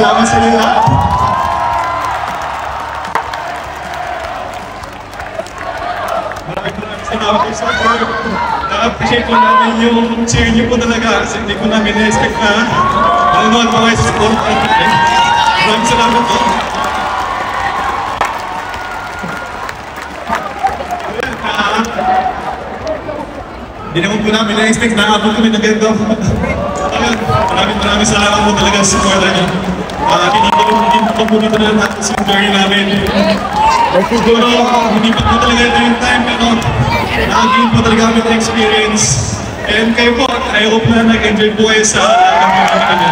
salamat sa inyo lahat. Maraming salamat po sa support. Na-appreciate ko namin yung cheer niyo po talaga kasi hindi ko namin na-expect na manonood po kayo sa support. Maraming salamat po. Hindi naman po namin na-expect na abot kami ng ganito. Maraming salamat po talaga sa support niyo. Hindi po dito na natin sa story namin. Siguro, hindi pa po talaga ito yung time, pero nakagain po talaga kami ng experience. And kayo po, I hope na nag-enjoy po kayo sa kami.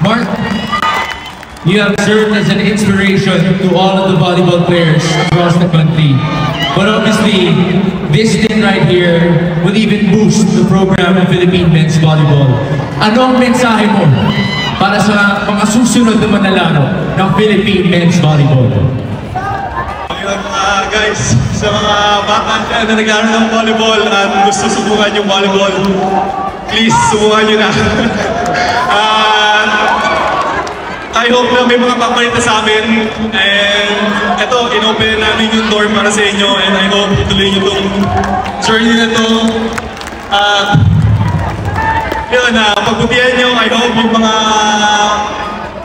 Mark, you have served as an inspiration to all of the volleyball players across the country. But obviously, this stint right here will even boost the program of Philippine men's volleyball. Ano ang mensahe mo para sa mga susunod na manlalaro ng Philippine men's volleyball? Ayun guys, sa mga bata na naglaro ng volleyball at gusto subukan yung volleyball, please subukan nyo na. I hope na may mga papalita sa amin, and ito, in-open namin yung door para sa inyo, and I hope ituloy nyo itong journey na ito. Yun, pagbutihan nyo, I hope yung mga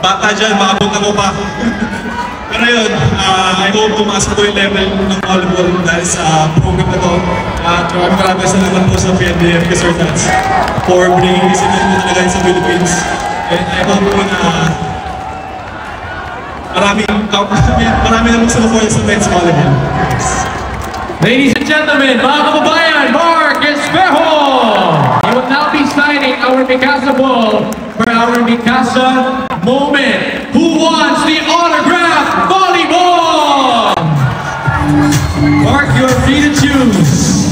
bata dyan, makapunta ko pa. Pero yun, I hope tumaas po yung level ng volleyball dahil sa program na ito. Maraming salamat po sa PNBF Consultants for bringing this event po talaga sa Philippines. And I hope po na marami na magsusupport sa men's volleyball. Ladies and gentlemen, mga kababayan, Mark Espejo! He will now be signing our Mikasa ball for our Mikasa moment. Who wants the autographed volleyball? Mark, you're free to choose.